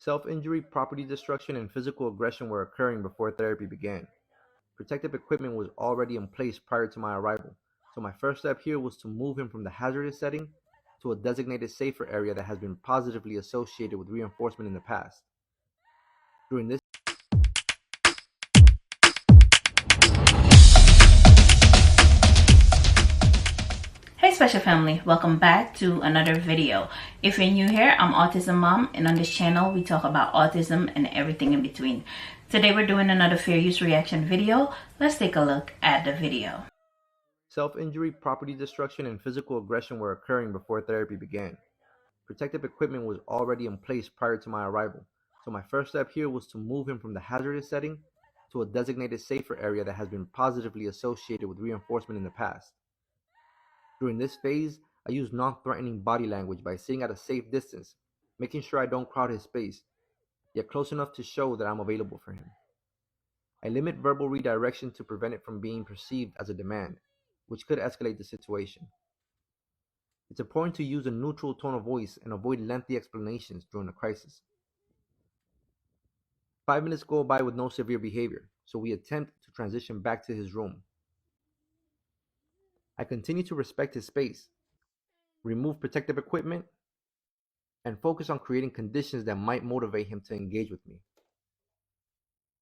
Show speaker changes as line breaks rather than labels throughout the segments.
Self-injury, property destruction, and physical aggression were occurring before therapy began. Protective equipment was already in place prior to my arrival, so my first step here was to move him from the hazardous setting to a designated safer area that has been positively associated with reinforcement in the past. During this
Hey special family, welcome back to another video. If you're new here, I'm Autism Mom, and on this channel we talk about autism and everything in between. Today we're doing another fair use reaction video. Let's take a look at the video.
Self-injury, property destruction, and physical aggression were occurring before therapy began. Protective equipment was already in place prior to my arrival, so my first step here was to move him from the hazardous setting to a designated safer area that has been positively associated with reinforcement in the past. During this phase, I use non-threatening body language by sitting at a safe distance, making sure I don't crowd his space, yet close enough to show that I'm available for him. I limit verbal redirection to prevent it from being perceived as a demand, which could escalate the situation. It's important to use a neutral tone of voice and avoid lengthy explanations during a crisis. 5 minutes go by with no severe behavior, so we attempt to transition back to his room. I continue to respect his space, remove protective equipment, and focus on creating conditions that might motivate him to engage with me.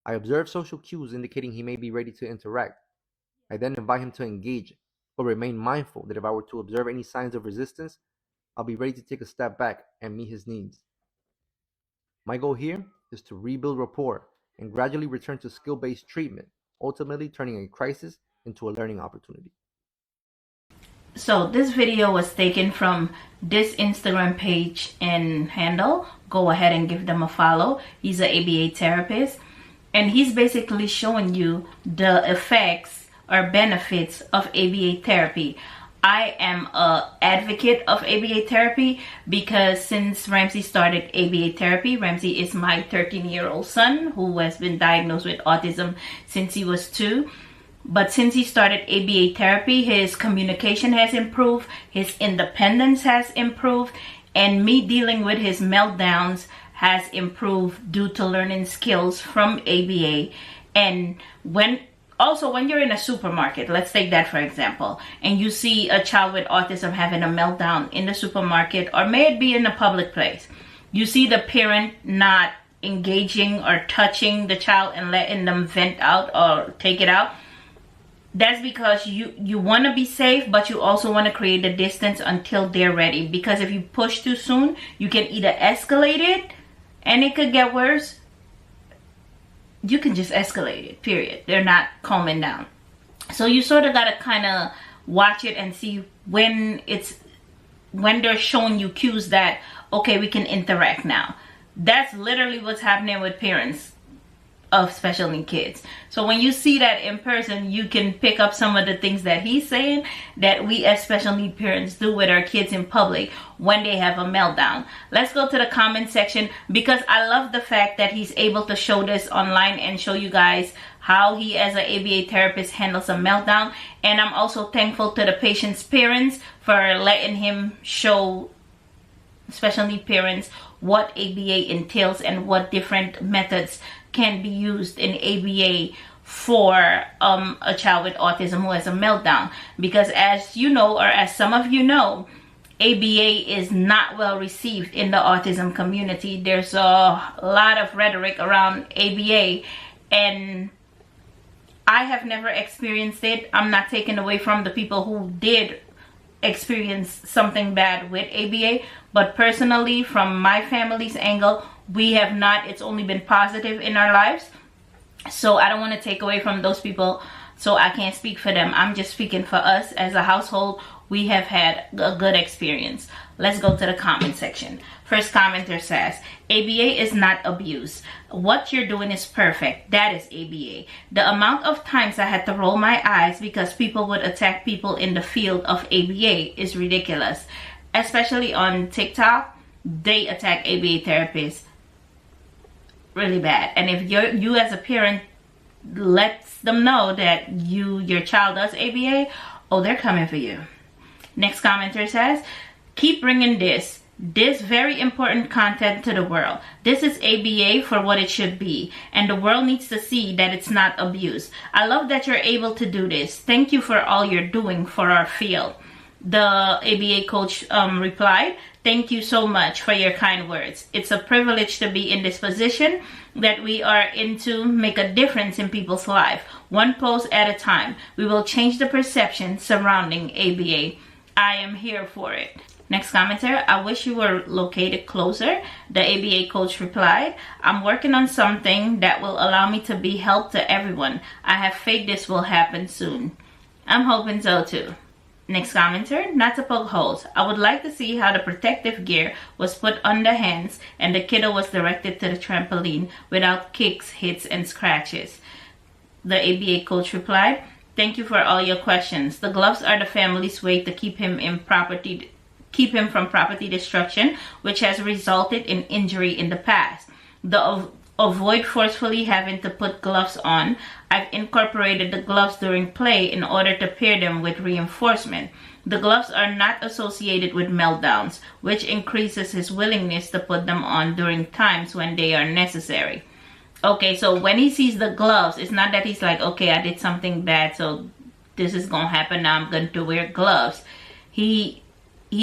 I observe social cues indicating he may be ready to interact. I then invite him to engage, but remain mindful that if I were to observe any signs of resistance, I'll be ready to take a step back and meet his needs. My goal here is to rebuild rapport and gradually return to skill-based treatment, ultimately turning a crisis into a learning opportunity.
So this video was taken from this Instagram page and handle. Go ahead and give them a follow. He's an ABA therapist, and he's basically showing you the effects or benefits of ABA therapy. I am an advocate of ABA therapy because since Ramsey started ABA therapy, Ramsey is my 13-year-old son who has been diagnosed with autism since he was 2. But since he started ABA therapy, his communication has improved, his independence has improved, and me dealing with his meltdowns has improved due to learning skills from ABA. And when you're in a supermarket, let's take that for example, and you see a child with autism having a meltdown in the supermarket, or may it be in a public place, you see the parent not engaging or touching the child and letting them vent out or take it out. That's because you want to be safe, but you also want to create the distance until they're ready. Because if you push too soon, you can either escalate it, and it could get worse. You can just escalate it, period. They're not calming down. So you sort of got to kind of watch it and see when they're showing you cues that, okay, we can interact now. That's literally what's happening with parents of special needs kids. So when you see that in person, you can pick up some of the things that he's saying that we as special needs parents do with our kids in public when they have a meltdown. Let's go to the comment section, because I love the fact that he's able to show this online and show you guys how he as an ABA therapist handles a meltdown. And I'm also thankful to the patient's parents for letting him show special needs parents what ABA entails and what different methods can be used in ABA for a child with autism who has a meltdown. Because as you know, or as some of you know, ABA is not well received in the autism community. There's a lot of rhetoric around ABA, and I have never experienced it. I'm not taking away from the people who did experience something bad with ABA, but personally, from my family's angle, we have not. It's only been positive in our lives. So I don't want to take away from those people, so I can't speak for them. I'm just speaking for us as a household. We have had a good experience. Let's go to the comment section. First commenter says, ABA is not abuse. What you're doing is perfect. That is ABA. The amount of times I had to roll my eyes because people would attack people in the field of ABA is ridiculous. Especially on TikTok, they attack ABA therapists really bad. And if you as a parent lets them know that your child does ABA, oh, they're coming for you. Next commenter says, keep bringing this. this very important content to the world. This is ABA for what it should be, and the world needs to see that it's not abuse. I love that you're able to do this. Thank you for all you're doing for our field. The ABA coach replied, thank you so much for your kind words. It's a privilege to be in this position that we are in to make a difference in people's life, one post at a time. We will change the perception surrounding ABA. I am here for it. Next commenter, I wish you were located closer. The ABA coach replied, I'm working on something that will allow me to be help to everyone. I have faith this will happen soon. I'm hoping so too. Next commenter, not to poke holes. I would like to see how the protective gear was put on the hands and the kiddo was directed to the trampoline without kicks, hits, and scratches. The ABA coach replied, thank you for all your questions. The gloves are the family's way to keep him from property destruction, which has resulted in injury in the past. Avoid forcefully having to put gloves on. I've incorporated the gloves during play in order to pair them with reinforcement. The gloves are not associated with meltdowns, which increases his willingness to put them on during times when they are necessary. Okay, so when he sees the gloves, it's not that he's like, okay, I did something bad, so this is gonna happen, now I'm going to wear gloves. He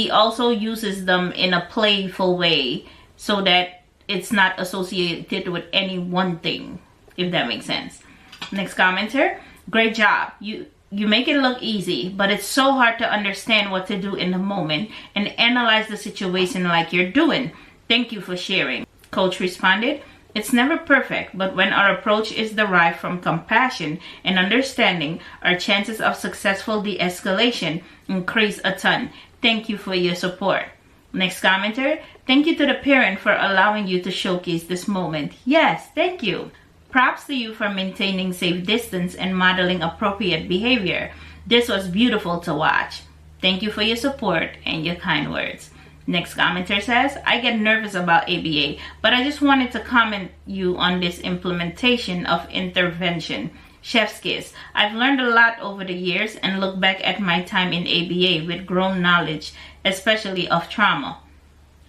also uses them in a playful way so that it's not associated with any one thing, if that makes sense. Next commenter, great job. You make it look easy, but it's so hard to understand what to do in the moment and analyze the situation like you're doing. Thank you for sharing. Coach responded, it's never perfect, but when our approach is derived from compassion and understanding, our chances of successful de-escalation increase a ton. Thank you for your support. Next commenter, thank you to the parent for allowing you to showcase this moment. Yes, thank you. Props to you for maintaining safe distance and modeling appropriate behavior. This was beautiful to watch. Thank you for your support and your kind words. Next commenter says, I get nervous about ABA, but I just wanted to comment you on this implementation of intervention. Chef's kiss. I've learned a lot over the years and look back at my time in ABA with grown knowledge, especially of trauma.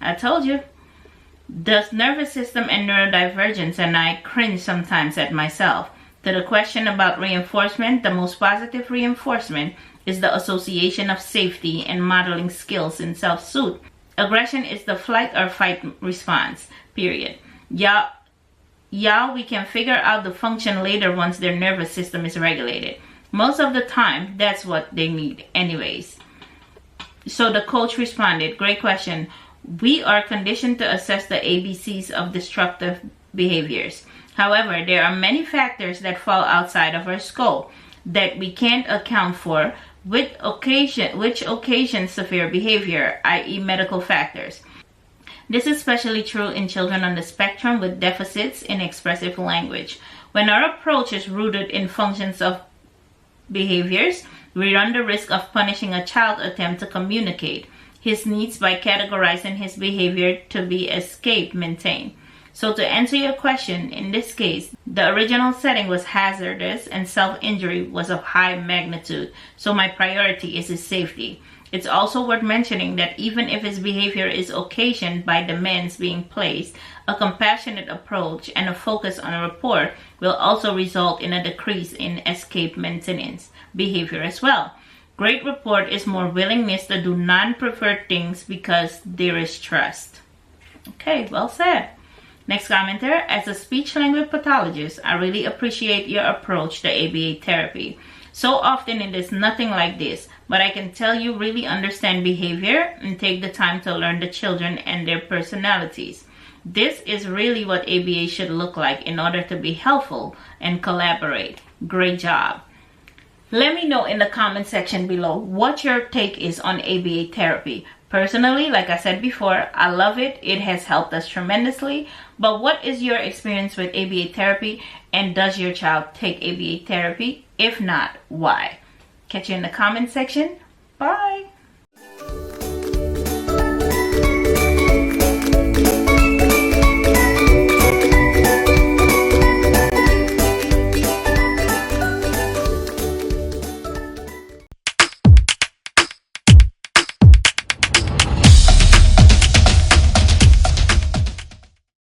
I told you. The nervous system and neurodivergence, and I cringe sometimes at myself. To the question about reinforcement, the most positive reinforcement is the association of safety and modeling skills in self-suit. Aggression is the flight or fight response, period. Yeah, we can figure out the function later once their nervous system is regulated. Most of the time, that's what they need anyways. So the coach responded, great question. We are conditioned to assess the ABCs of destructive behaviors. However, there are many factors that fall outside of our scope that we can't account for, which occasion severe behavior, i.e. medical factors. This is especially true in children on the spectrum with deficits in expressive language. When our approach is rooted in functions of behaviors, we run the risk of punishing a child's attempt to communicate his needs by categorizing his behavior to be escape maintained. So to answer your question, in this case, the original setting was hazardous and self-injury was of high magnitude, so my priority is his safety. It's also worth mentioning that even if his behavior is occasioned by demands being placed, a compassionate approach and a focus on rapport will also result in a decrease in escape maintenance behavior as well. Great rapport is more willingness to do non-preferred things because there is trust. Okay, well said. Next commenter, as a speech-language pathologist, I really appreciate your approach to ABA therapy. So often it is nothing like this, but I can tell you really understand behavior and take the time to learn the children and their personalities. This is really what ABA should look like in order to be helpful and collaborate. Great job. Let me know in the comment section below what your take is on ABA therapy. Personally, like I said before, I love it. It has helped us tremendously. But what is your experience with ABA therapy, and does your child take ABA therapy? If not, why? Catch you in the comment section. Bye.